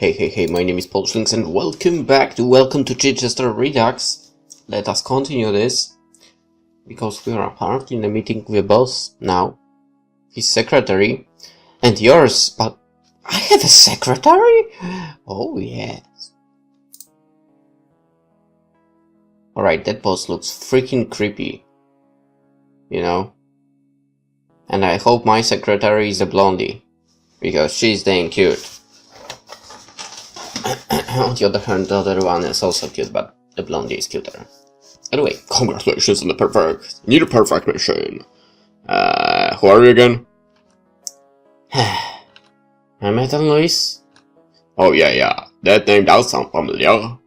Hey, my name is PolishLynx and welcome to Chichester Redux. Let us continue this, because we are apparently in a meeting with the boss now, his secretary, and yours, but I have a secretary? Oh yes. Alright, that boss looks freaking creepy, you know, and I hope my secretary is a blondie, because she's dang cute. On the other hand, the other one is also cute, but the blondie is cuter. Anyway, congratulations on the perfect. You need a perfect mission. Who are you again? Metal Noise? Oh yeah. That name does sound familiar.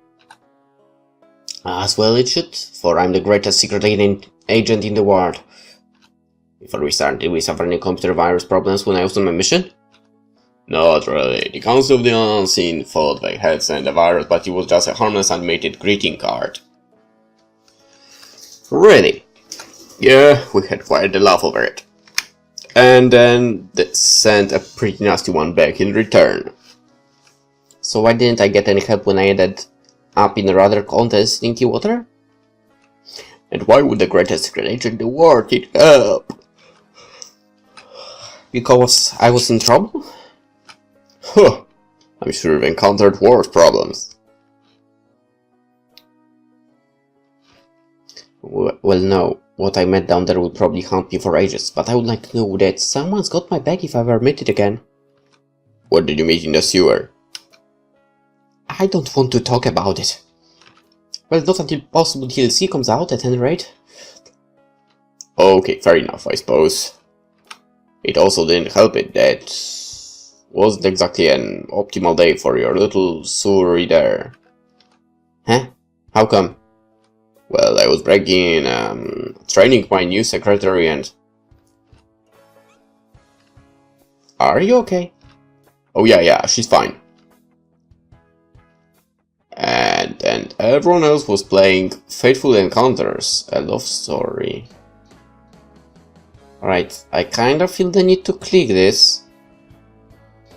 As well it should, for I'm the greatest secret agent in the world. Before we start, did we suffer any computer virus problems when I was on my mission? Not really. The Council of the Unseen thought they had sent a virus, but it was just a harmless animated greeting card. Really? Yeah, we had quite a laugh over it. And then they sent a pretty nasty one back in return. So why didn't I get any help when I ended up in a rather contest stinky water? And why would the greatest secret agent in the world need help? Because I was in trouble? Huh. I'm sure you've encountered worse problems. Well, no. What I met down there would probably haunt me for ages, but I would like to know that someone's got my bag if I ever meet it again. What did you meet in the sewer? I don't want to talk about it. Well, not until possible DLC comes out, at any rate. Okay, fair enough, I suppose. It also didn't help it that wasn't exactly an optimal day for your little sewer there. Huh? How come? Well, I was bragging, training my new secretary and... Are you okay? Oh yeah, she's fine. And everyone else was playing Fateful Encounters, a love story. Alright, I kinda feel the need to click this.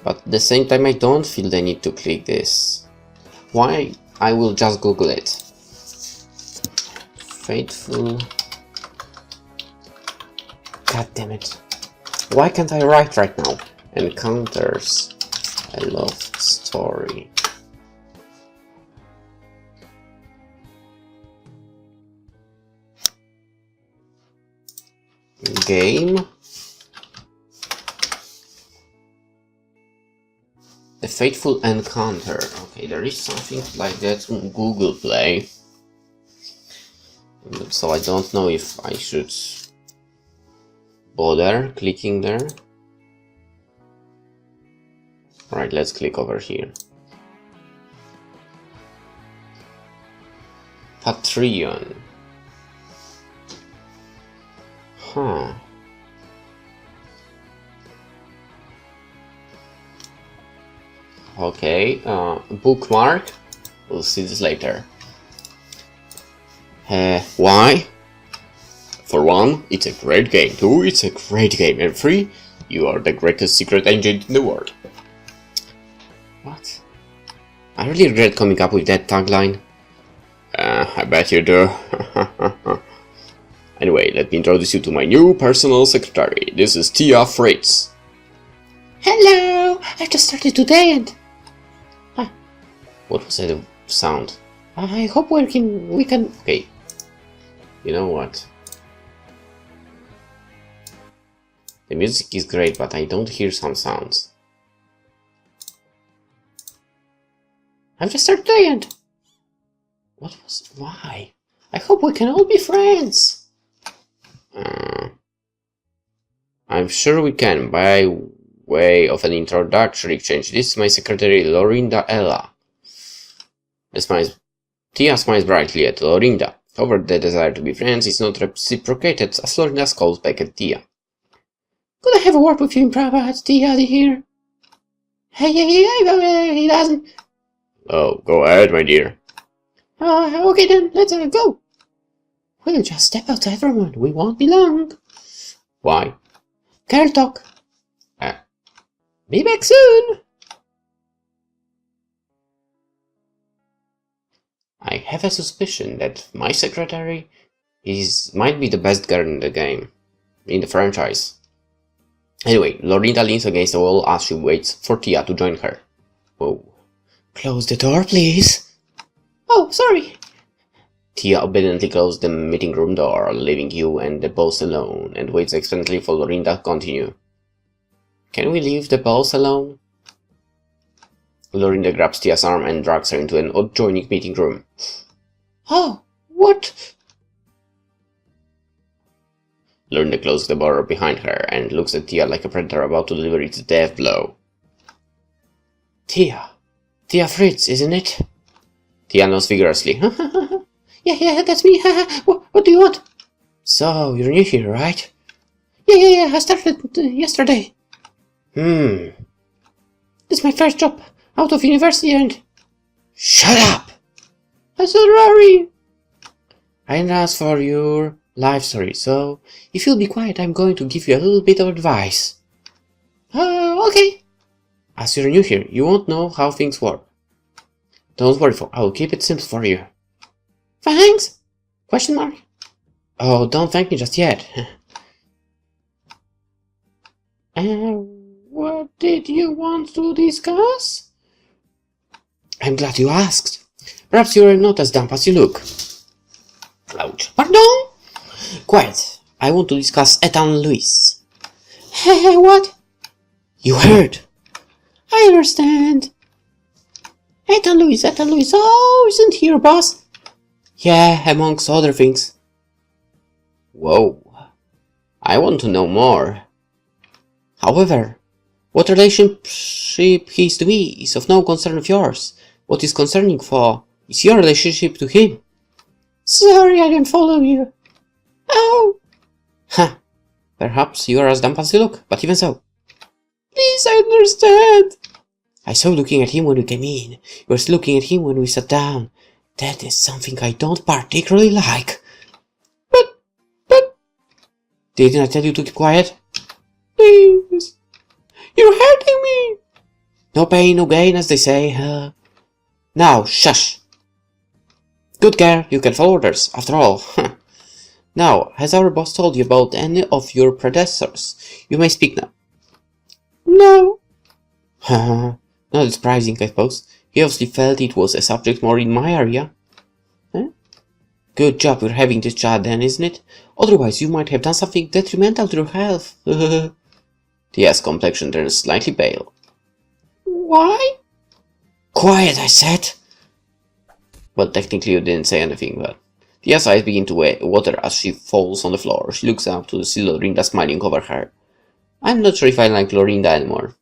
But at the same time I don't feel the need to click this. Why? I will just Google it. Fateful... God damn it. Why can't I write right now? Encounters, a love story. Game. A Fateful Encounter. Okay, there is something like that on Google Play. So I don't know if I should bother clicking there. Alright, let's click over here. Patreon. Huh. Okay, bookmark. We'll see this later. Why? For one, it's a great game. Two, it's a great game. And three, you are the greatest secret agent in the world. What? I really regret coming up with that tagline. I bet you do. Anyway, let me introduce you to my new personal secretary. This is Tia Fritz. Hello! I just started today and... What was that sound? I hope we can... Okay. You know what? The music is great, but I don't hear some sounds. I've just started today and... What was... Why? I hope we can all be friends! I'm sure we can, by way of an introductory exchange. This is my secretary, Lorinda Ella. Tia smiles brightly at Lorinda. However, the desire to be friends is not reciprocated, as Lorinda calls back at Tia. Could I have a word with you in private, Tia, dear? Hey, he doesn't. Oh, go ahead, my dear. Okay then, let's go. We'll just step outside for a moment. We won't be long. Why? Girl talk. Be back soon. I have a suspicion that my secretary might be the best girl in the game, in the franchise. Anyway, Lorinda leans against the wall as she waits for Tia to join her. Whoa. Close the door, please. Oh, sorry. Tia obediently closed the meeting room door, leaving you and the boss alone, and waits expectantly for Lorinda to continue. Can we leave the boss alone? Lorinda grabs Tia's arm and drags her into an adjoining meeting room. Oh, what? Lorinda closes the door behind her and looks at Tia like a predator about to deliver its death blow. Tia Fritz, isn't it? Tia nods vigorously. Yeah, that's me. What do you want? So, you're new here, right? Yeah, I started yesterday. This is my first job out of university and... Shut up! I'm sorry. I didn't ask for your life story, so if you'll be quiet, I'm going to give you a little bit of advice. Okay. As you're new here, you won't know how things work. Don't worry, I'll keep it simple for you. Thanks? Question mark? Oh, don't thank me just yet. What did you want to discuss? I'm glad you asked. Perhaps you're not as dumb as you look. Ouch. Pardon? Quiet. I want to discuss Ethan Lewis. Hey, what? You heard. I understand. Ethan Lewis. Oh, isn't he your boss? Yeah, amongst other things. Whoa. I want to know more. However, what relationship he is to me is of no concern of yours. What is concerning for is your relationship to him. Sorry, I didn't follow you. Oh. Ha. Perhaps you are as dumb as you look, but even so. Please, I understand. I saw you looking at him when we came in. You were looking at him when we sat down. That is something I don't particularly like. But... Didn't I tell you to keep quiet? Please. You're hurting me. No pain, no gain, as they say. Now, shush. Good girl, you can follow orders, after all. Now, has our boss told you about any of your predecessors? You may speak now. No. Not surprising, I suppose. He obviously felt it was a subject more in my area. Huh? Good job you're having this chat then, isn't it? Otherwise you might have done something detrimental to your health. Tia's complexion turns slightly pale. Why? Quiet, I said. Well, technically you didn't say anything, but... Tia's eyes begin to water as she falls on the floor. She looks up to see Lorinda smiling over her. I'm not sure if I like Lorinda anymore.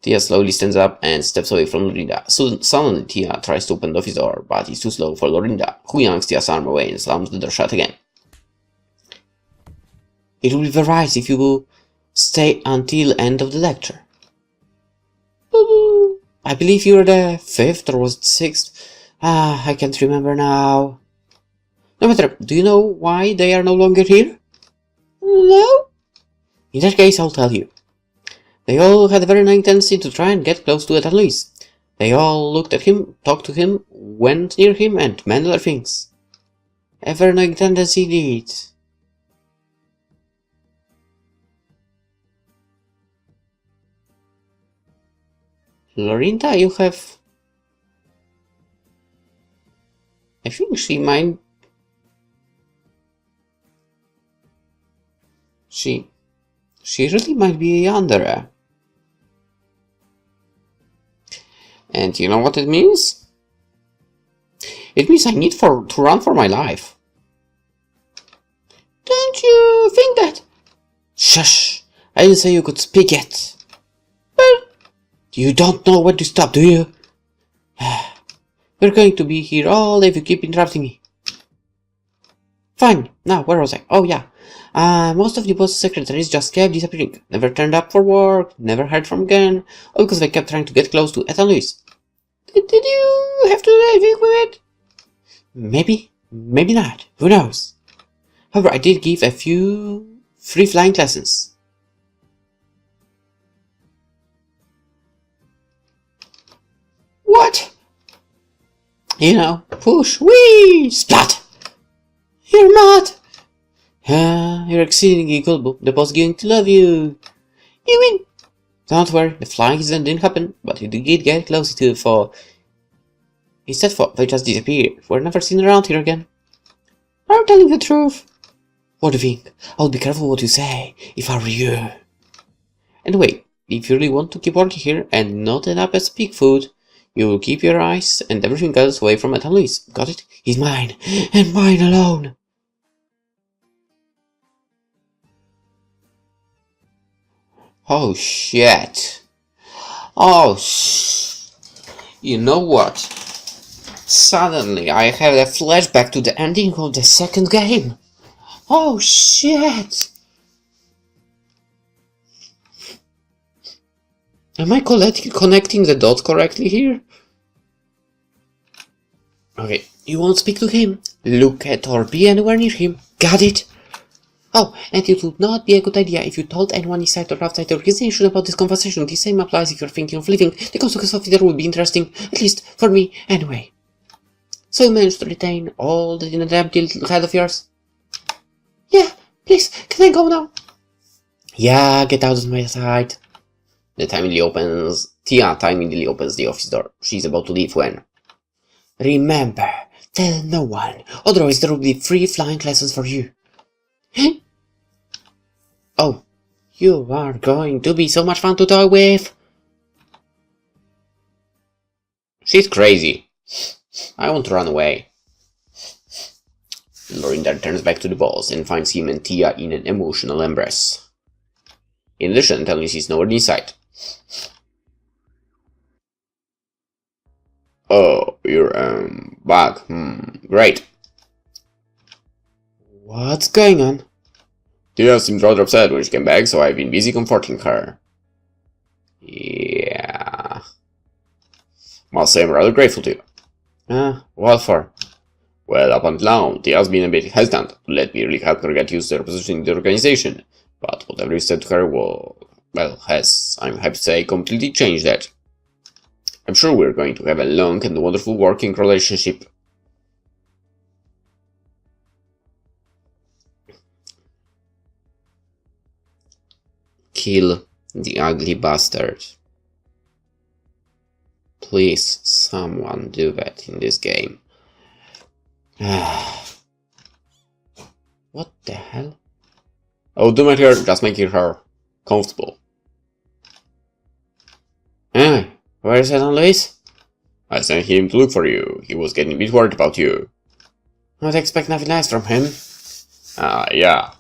Tia slowly stands up and steps away from Lorinda. Suddenly Tia tries to open the office door, but it's too slow for Lorinda, who yanks Tia's arm away and slams the door shut again. It will be very wise if you will stay until end of the lecture. I believe you're the 5th or was it 6th? I can't remember now. No matter, do you know why they are no longer here? No. In that case, I'll tell you. They all had a very nice tendency to try and get close to Ethan Lewis. They all looked at him, talked to him, went near him, and meant other things. A very nice tendency indeed. Lorinda, you have... I think she might... She really might be a yandere. And you know what it means? It means I need to run for my life. Don't you think that? Shush! I didn't say you could speak yet. But you don't know when to stop, do you? We're going to be here all day if you keep interrupting me. Fine. Now, where was I? Oh, yeah. Most of the boss secretaries just kept disappearing. Never turned up for work, never heard from again, all because they kept trying to get close to Ethan Lewis. Did you have to do anything with it? Maybe. Maybe not. Who knows? However, I did give a few free flying lessons. What? You know, push, whee, splat! You're mad! You're exceedingly gullible. The boss is going to love you. You win! Don't worry, the flying incident didn't happen, but you did get close to it for... Instead they just disappeared. We're never seen around here again. I'm telling the truth. What do you think? I'll be careful what you say, if I were you. Anyway, if you really want to keep working here and not end up as pig food, you will keep your eyes and everything else away from Ethan Lewis. Got it? He's mine, and mine alone. Oh shit. Oh You know what? Suddenly I have a flashback to the ending of the second game. Oh shit. Am I connecting the dots correctly here? Okay, you won't speak to him, look at or be anywhere near him. Got it? Oh, and it would not be a good idea if you told anyone inside or outside the organization about this conversation. The same applies if you're thinking of leaving. The consequence of it would be interesting, at least for me, anyway. So you managed to retain all that in an empty head of yours? Yeah, please, can I go now? Yeah, get out of my sight. Tia timidly opens the office door. She's about to leave when... Remember, tell no one, otherwise there will be free flying lessons for you. Oh, you are going to be so much fun to toy with. She's crazy. I want to run away. Lorinda turns back to the boss and finds him and Tia in an emotional embrace. In addition, telling she's nowhere in sight. Oh, you're, back. Great. What's going on? Tia seemed rather upset when she came back, so I've been busy comforting her. Yeah. Must say I'm rather grateful to you. What for? Well, up until now, Tia's been a bit hesitant to let me really help her get used to her position in the organization, but whatever you said to her has, I'm happy to say, completely changed that. I'm sure we're going to have a long and wonderful working relationship. Kill the ugly bastard. Please, someone do that in this game. What the hell? Oh, do it here, just making her comfortable. Where is Ethan Lewis? I sent him to look for you. He was getting a bit worried about you. I would expect nothing nice from him. Yeah.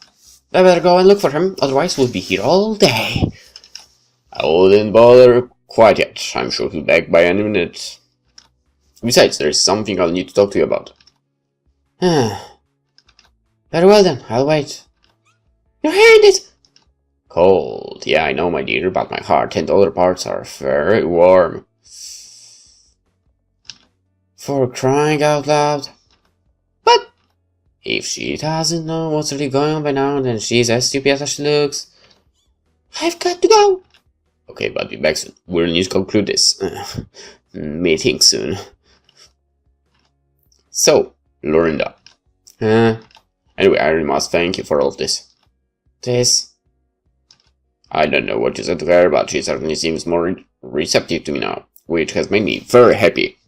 I better go and look for him, otherwise we'll be here all day. I wouldn't bother quite yet. I'm sure he'll be back by any minute. Besides, there's something I'll need to talk to you about. Very well then, I'll wait. Your hand is... cold. Yeah, I know, my dear, but my heart and other parts are very warm. For crying out loud. But if she doesn't know what's really going on by now, then she's as stupid as she looks. I've got to go. Okay, but be back soon. We'll need to conclude this meeting soon. So, Lorinda. Anyway, I really must thank you for all of this. I don't know what you said to her, but she certainly seems more receptive to me now, which has made me very happy.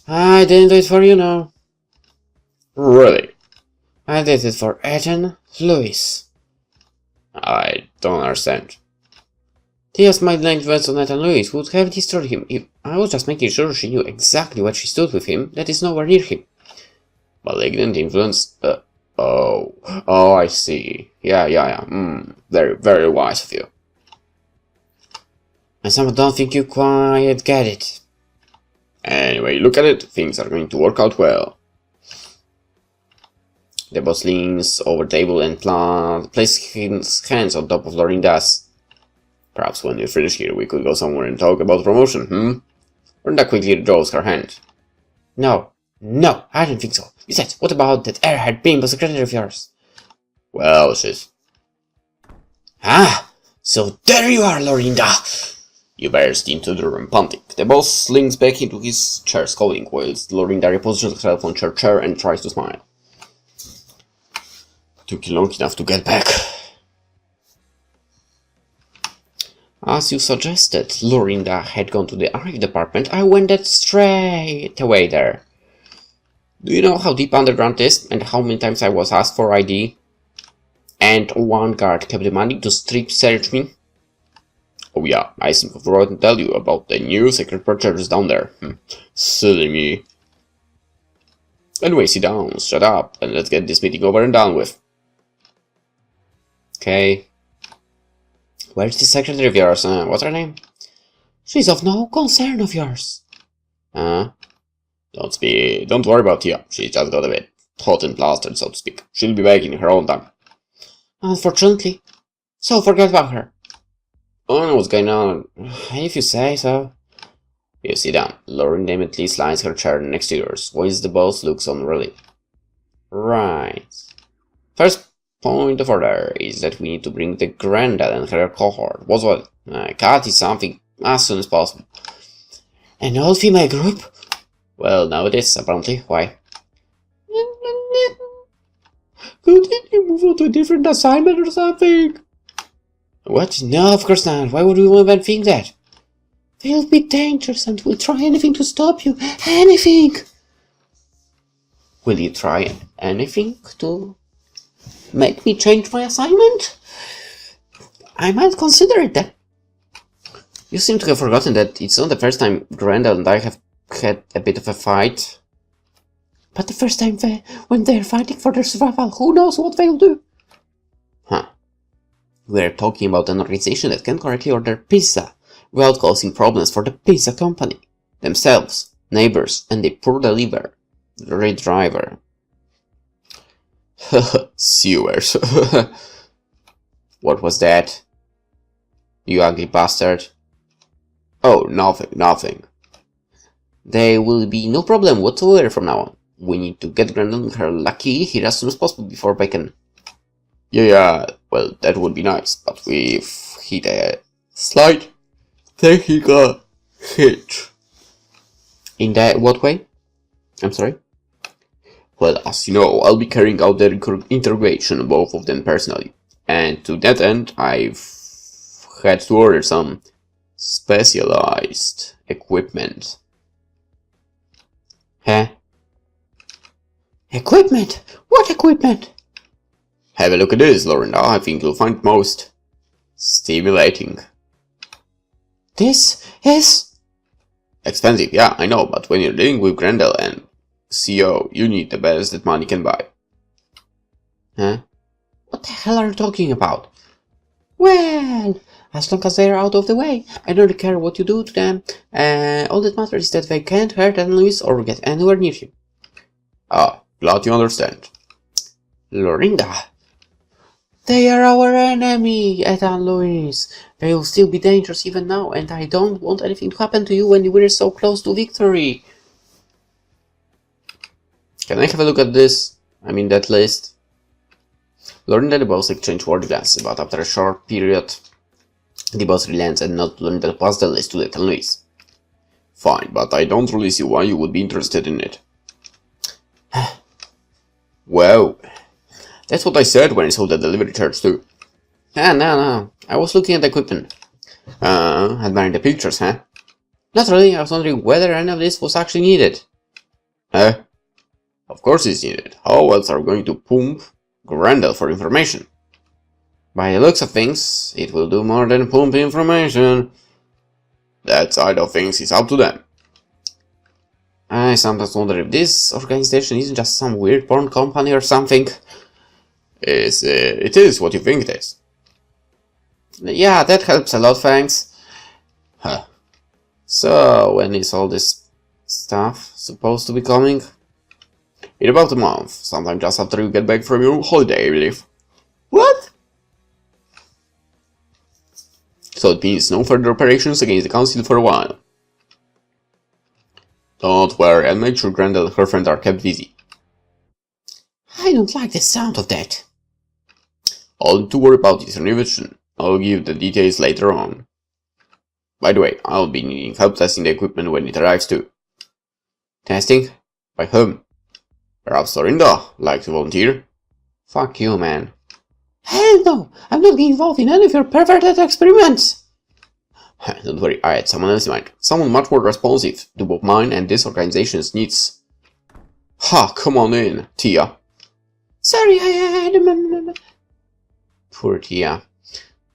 I didn't do it for you, no. Really? I did it for Ethan Lewis. I don't understand. Tia's malignant influence on Ethan Lewis would have destroyed him if I was just making sure she knew exactly what she stood with him, that is nowhere near him. Malignant influence? Oh, I see. Yeah. Very, very wise of you. And some don't think you quite get it. Anyway, look at it. Things are going to work out well. The boss leans over the table and places his hands on top of Lorinda's. Perhaps when you finish here, we could go somewhere and talk about promotion, Lorinda quickly draws her hand. No, I don't think so. Besides, what about that airhead bimbo secretary of yours? Well, she's... so there you are, Lorinda! You burst into the room, panting. The boss leans back into his chair, scolding, whilst Lorinda repositions herself on her chair and tries to smile. Took you long enough to get back. As you suggested, Lorinda had gone to the archive department. I went that straight away there. Do you know how deep underground is and how many times I was asked for ID? And one guard kept demanding to strip search me? Oh yeah, I seem to have forgotten to tell you about the new secret purchasers down there. Silly me. Anyway, sit down, shut up, and let's get this meeting over and done with. Okay. Where's the secretary of yours? What's her name? She's of no concern of yours. Don't worry about Tia. She just got a bit hot and plastered, so to speak. She'll be back in her own time. Unfortunately. So forget about her. I don't know what's going on. If you say so. You sit down. Lauren immediately slides her chair next to yours, whilst the boss looks on really. Right. First point of order is that we need to bring the granddad and her cohort. What's what? Cat is something as soon as possible. An old female group? Well, now it is, apparently. Why? Couldn't you move on to a different assignment or something? What? No, of course not. Why would we even think that? They'll be dangerous and we'll try anything to stop you. Anything! Will you try anything to make me change my assignment? I might consider it then. You seem to have forgotten that it's not the first time Grendel and I have had a bit of a fight. But the first time when they're fighting for their survival, who knows what they'll do? Huh. We're talking about an organization that can correctly order pizza without causing problems for the pizza company, themselves, neighbors, and the poor delivery driver. Sewers. What was that? You ugly bastard. Oh, nothing. There will be no problem whatsoever from now on. We need to get Grendel her lucky here as soon as possible before they can... Yeah, well, that would be nice, but we've hit a slight technical hitch. In that what way? I'm sorry? Well, as you know, I'll be carrying out the interrogation of both of them personally. And to that end, I've had to order some specialized equipment. Huh? Equipment? What equipment? Have a look at this, Lorinda. I think you'll find it most stimulating. This is... expensive, yeah, I know, but when you're dealing with Grendel and CO, you need the best that money can buy. Huh? What the hell are you talking about? Well, as long as they're out of the way, I don't really care what you do to them. All that matters is that they can't hurt enemies or get anywhere near you. Ah, glad you understand. Lorinda. They are our enemy, Ethan Louis. They will still be dangerous even now, and I don't want anything to happen to you when we're so close to victory. Can I have a look at this? I mean that list. Lorinda and the boss exchange word glances, but after a short period, the boss relents and not Lorinda pass the list to Ethan Louis. Fine, but I don't really see why you would be interested in it. Well, that's what I said when I saw the delivery charge too. No. I was looking at the equipment. Admiring the pictures, huh? Not really, I was wondering whether any of this was actually needed. Of course it's needed. How else are we going to pump Grendel for information? By the looks of things, it will do more than pump information. That side of things is up to them. I sometimes wonder if this organization isn't just some weird porn company or something. It is what you think it is. Yeah, that helps a lot, thanks. Huh. So, when is all this stuff supposed to be coming? In about a month, sometime just after you get back from your holiday, I believe. What? So it means no further operations against the council for a while. Don't worry, I'll make sure Grendel and her friend are kept busy. I don't like the sound of that. All to worry about is revision. I'll give the details later on. By the way, I'll be needing help testing the equipment when it arrives too. Testing? By whom? Perhaps Lorinda, like to volunteer? Fuck you, man. Hell no! I'm not getting involved in any of your perverted experiments! Don't worry, I had someone else in mind. Someone much more responsive to both mine and this organization's needs. Ha, come on in, Tia. Sorry, I had Poor Tia.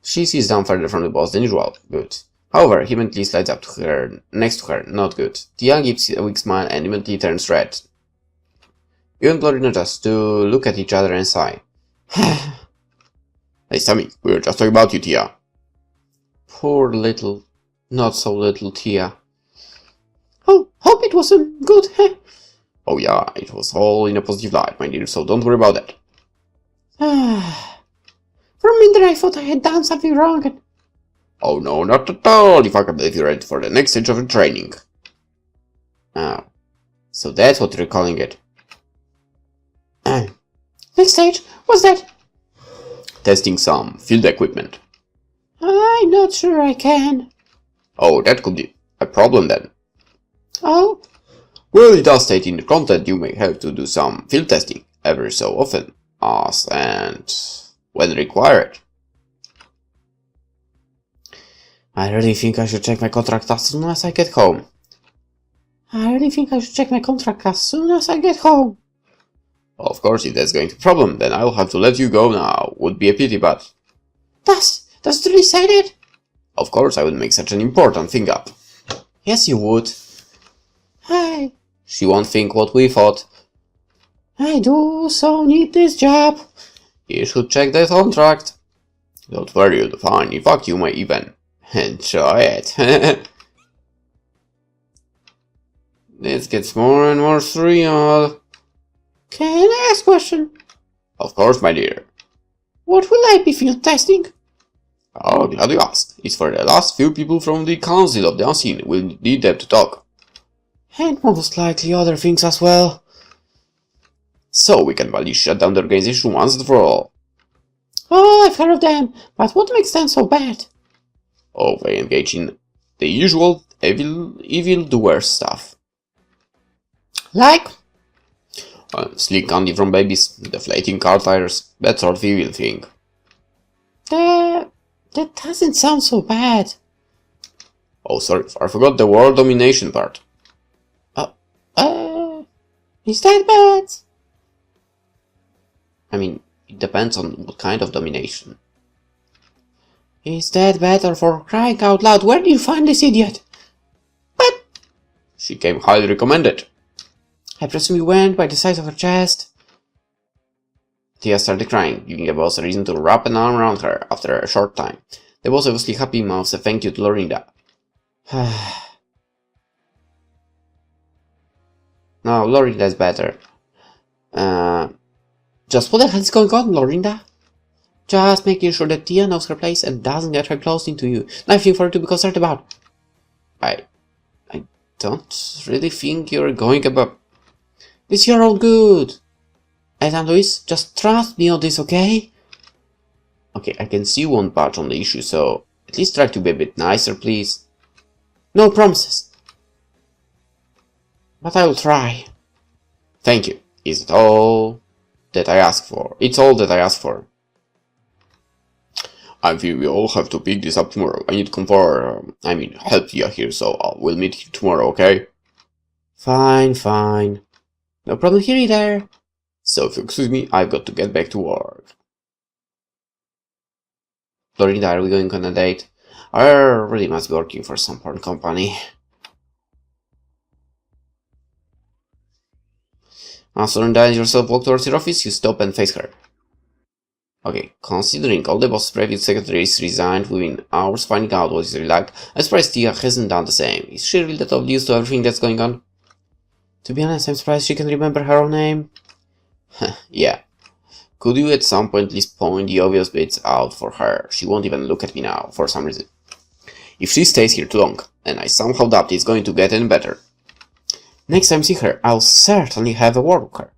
She sits down further from the boss than usual. Good. However, he immediately slides up to her, next to her. Not good. Tia gives a weak smile and immediately turns red. You and Lorina just to look at each other and sigh. Hey Sammy, we were just talking about you, Tia. Poor little, not so little Tia. Oh, hope it was good, huh? Oh yeah, it was all in a positive light, my dear, so don't worry about that. For a minute I thought I had done something wrong and... Oh no, not at all, if I can believe you're ready for the next stage of your training. Oh. So that's what you're calling it. Next stage? What's that? Testing some field equipment. I'm not sure I can. Oh, that could be a problem then. Oh? Well, it does state in the content you may have to do some field testing every so often, as and when required. I really think I should check my contract as soon as I get home. Of course, if that's going to be a problem, then I'll have to let you go now. Would be a pity, but... Does it really say that? Of course, I would make such an important thing up. Yes, you would. Hi. She won't think what we thought. I do so need this job. You should check the contract. Don't worry, you'll be fine. In fact, you may even enjoy it. This gets more and more surreal. Can I ask a question? Of course, my dear. What will I be field testing? Oh, glad you asked. It's for the last few people from the Council of the Unseen. We'll need them to talk. And most likely other things as well. So we can validly shut down the organization once and for all. Oh, I've heard of them, but what makes them so bad? Oh, they engage in the usual evil-doer stuff. Like? Stealing candy from babies, deflating car tires, that sort of evil thing. That doesn't sound so bad. Oh, sorry, I forgot the world domination part. Is that bad? I mean, it depends on what kind of domination. Is that better for crying out loud? Where did you find this idiot? But... She came highly recommended. I presume you went by the size of her chest. Tia started crying, giving the boss a reason to wrap an arm around her after a short time. The boss obviously happy mouths a thank you to Lorinda. No, Lorinda's better. Just what the hell is going on, Lorinda? Just making sure that Tia knows her place and doesn't get her close into you. Nothing for her to be concerned about. I don't really think you're going above. It's your own good. And Louis, just trust me on this, okay? Okay, I can see you won't budge on the issue, so at least try to be a bit nicer, please. No promises. But I will try. Thank you. Is it all that I ask for? It's all that I ask for. I feel we all have to pick this up tomorrow. I need to come for, help Tia here, so we'll meet here tomorrow, okay? Fine, fine. No problem here either. So if you excuse me, I've got to get back to work. Lorinda, are we going on a date? I really must be working for some porn company. As Lorinda and yourself walk towards your office, you stop and face her. Okay, considering all the boss's previous secretaries resigned within hours finding out what is really like, I'm surprised Tia hasn't done the same. Is she really that oblivious to everything that's going on? To be honest, I'm surprised she can remember her own name. Yeah. Could you at some point at least point the obvious bits out for her? She won't even look at me now, for some reason. If she stays here too long, and I somehow doubt it's going to get any better. Next time I see her, I'll certainly have a word with her.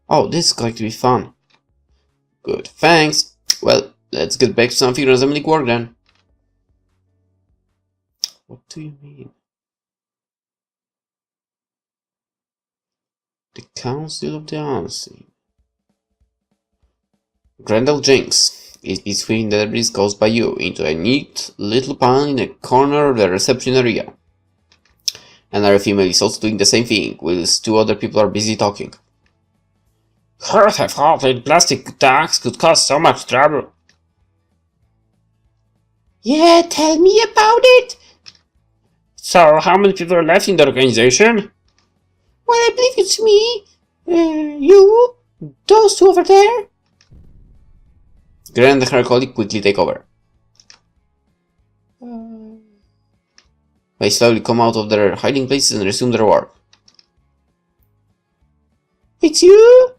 Oh, this is going to be fun. Good, thanks. Well, let's get back to something resembling work then. What do you mean? The Council of the Unseen. Grendel Jinx is between the debris caused by you into a neat little pan in the corner of the reception area. Another female is also doing the same thing, whilst 2 other people are busy talking. Heard I thought that plastic tags could cause so much trouble. Yeah, tell me about it. So, how many people are left in the organization? Well, I believe it's me, you, those 2 over there. Gren and her colleague quickly take over. They slowly come out of their hiding places and resume their work. It's you,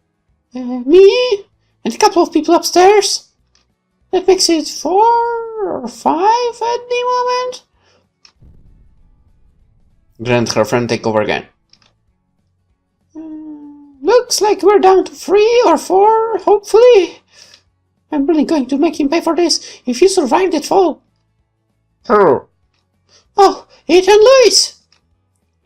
me, and a couple of people upstairs. That makes it 4 or 5 at the moment. Gren and her friend take over again. Looks like we're down to 3 or 4, hopefully. I'm really going to make him pay for this if you survive that fall. Who? Oh, Ethan Lewis!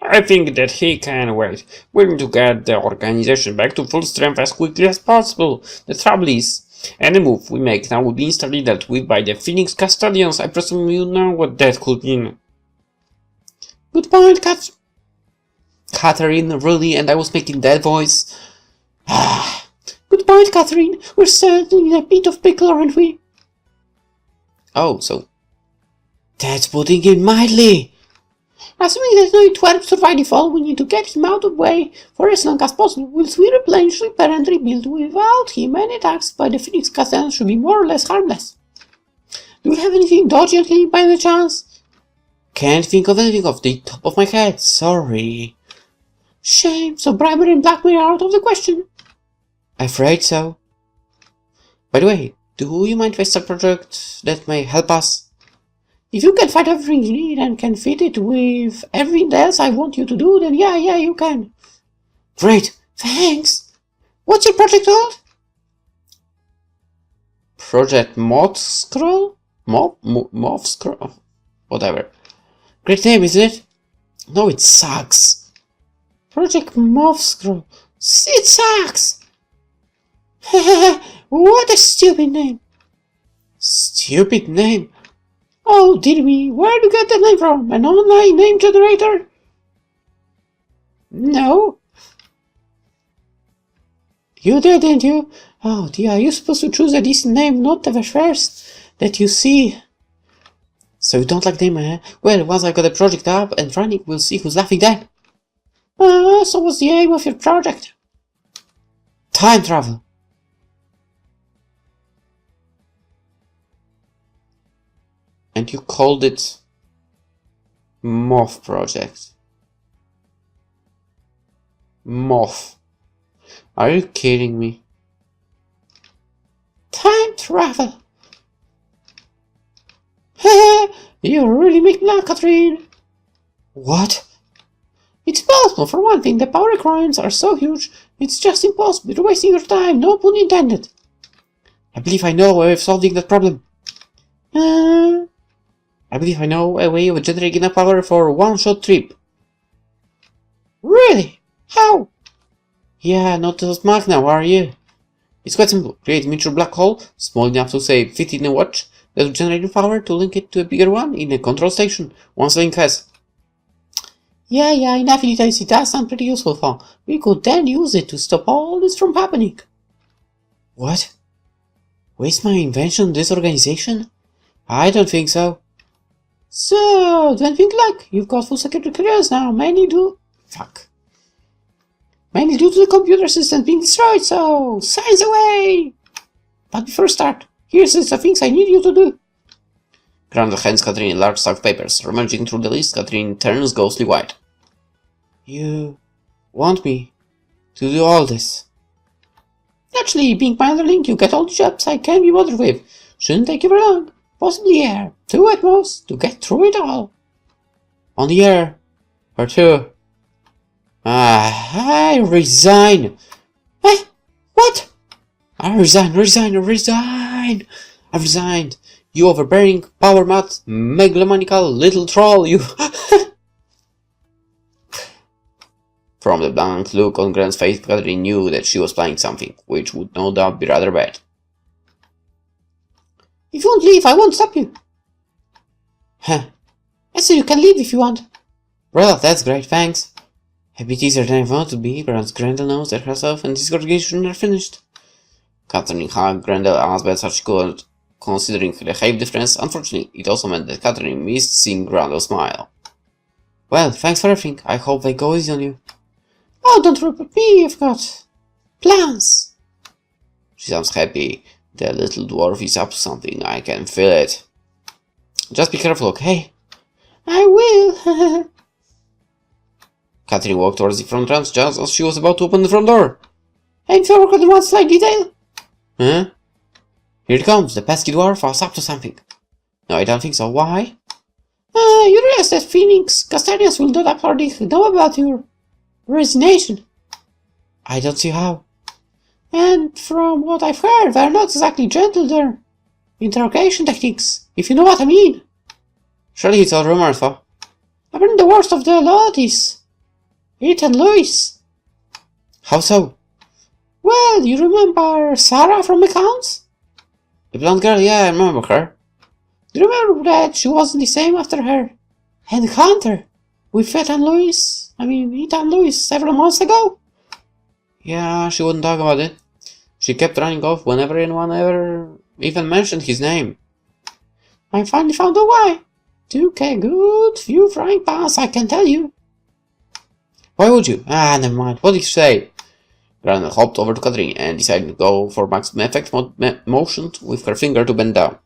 I think that he can wait. We need to get the organization back to full strength as quickly as possible. The trouble is, any move we make now will be instantly dealt with by the Phoenix Custodians. I presume you know what that could mean. Good point, Catherine, really? And I was making that voice? Good point, Catherine. We're certainly in a bit of pickle, aren't we? Oh, so... That's putting it mildly. Assuming there's no twerp to survive the fall, we need to get him out of the way for as long as possible, whilst we replenish, repair and rebuild. Without him, any attacks by the Phoenix Custodians should be more or less harmless. Do we have anything dodgy on him by any chance? Can't think of anything off the top of my head, sorry. Shame, so bribery and blackmail are out of the question. Afraid so. By the way, do you mind if I start a project that may help us? If you can find everything you need and can fit it with everything else I want you to do, then yeah, you can. Great, thanks. What's your project called? Project Moth Scroll? Moth Scroll? Whatever. Great name, isn't it? No, it sucks. Project Moth Scroll. It sucks. What a stupid name. Stupid name? Oh, dear me, where'd you get that name from? An online name generator? No. You did, didn't you? Oh dear, you're supposed to choose a decent name, not the first that you see. So you don't like them, eh? Well, once I've got the project up and running, we'll see who's laughing then. So what's the aim of your project? Time travel. And you called it Moth Project. Moth. Are you kidding me? Time travel. You really make me laugh, Catherine. What? It's impossible. For one thing, the power requirements are so huge, it's just impossible. You're wasting your time, no pun intended. I believe I know a way of solving that problem. I believe I know a way of generating enough power for a one-shot trip. Really? How? Yeah, not so smart now, are you? It's quite simple. Create a miniature black hole, small enough to say fit in a watch, that will generate enough power to link it to a bigger one in a control station, once the link has. Yeah, enough details. It does sound pretty useful, Fong. We could then use it to stop all this from happening. What? Waste my invention on this organization? I don't think so. So, don't think like you've got full security clearance now. Mainly due to the computer system being destroyed, so signs away! But before we start, here's a list of things I need you to do. Grandel hands Catherine a large stack of papers. Rummaging through the list, Catherine turns ghostly white. You want me to do all this? Naturally, being my underling, you get all the jobs I can be bothered with. Shouldn't take you very long. Possibly a year, 2 at most, to get through it all. On the year or 2. I resign. What? I resign. I've resigned. You overbearing, power mad, megalomaniacal little troll, you... From the blank look on Grant's face, Catherine knew that she was planning something, which would no doubt be rather bad. If you won't leave, I won't stop you. Huh. I said you can leave if you want. Well, that's great, thanks. A bit easier than I thought to be, perhaps Grendel knows that herself and this organization are finished. Catherine hugged Grendel as best as she could, considering the height difference. Unfortunately, it also meant that Catherine missed seeing Grendel smile. Well, thanks for everything. I hope they go easy on you. Oh, don't repeat me, I've got plans. She sounds happy. The little dwarf is up to something, I can feel it. Just be careful, okay? I will. Catherine walked towards the front entrance just as she was about to open the front door. Ain't you forgotten one slight detail? Huh? Here it comes, the pesky dwarf was up to something. No, I don't think so. Why? You realize that Phoenix Custodians will not hardly know about your resignation. I don't see how. And from what I've heard, they're not exactly gentle, their interrogation techniques, if you know what I mean. Surely it's all rumors, though. I've been the worst of the lot is it and Louis. How so? Well, you remember Sarah from accounts? The blonde girl, yeah, I remember her. Do you remember that she wasn't the same after her encounter with Ethan Lewis several months ago? Yeah, she wouldn't talk about it. She kept running off whenever anyone ever even mentioned his name. I finally found out why. Took a good few frying pans, I can tell you. Why would you? Ah, never mind. What did you say? Grandma hopped over to Catherine and decided to go for maximum effect, motioned with her finger to bend down.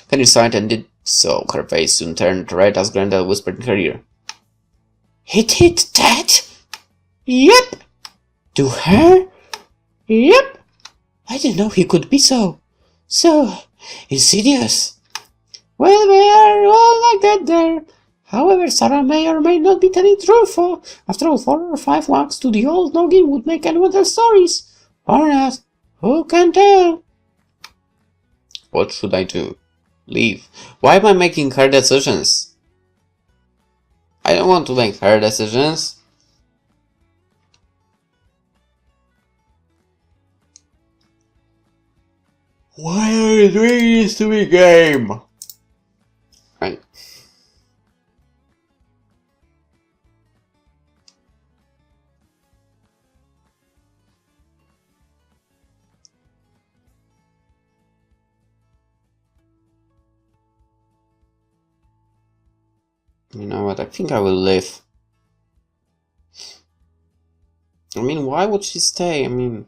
Catherine sighed and did so. Her face soon turned red as Grendel whispered in her ear. Hit that? Yep. To her? Yep. I didn't know he could be so insidious. Well, they are all like that there. However, Sarah may or may not be telling truth. After all, 4 or 5 walks to the old noggin would make anyone tell stories. Or not. Who can tell? What should I do? Leave. Why am I making her decisions? I don't want to make her decisions. Why are you doing this to me, game? Right. You know what, I think I will leave. I mean, why would she stay? I mean,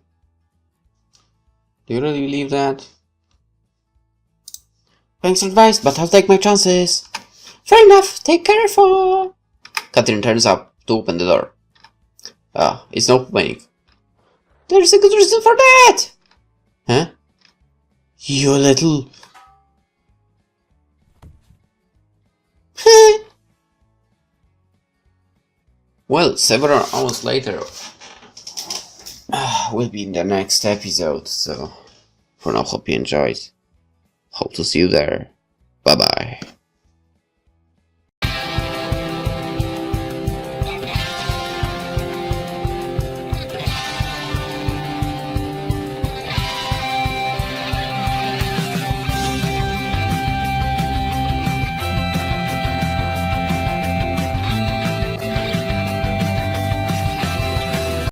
do you really believe that? Thanks for advice, but I'll take my chances. Fair enough, take care for... Catherine turns up to open the door. Ah, it's no panic. There's a good reason for that! Huh? You little... Well, several hours later, we'll be in the next episode, so for now, hope you enjoyed. Hope to see you there. Bye bye.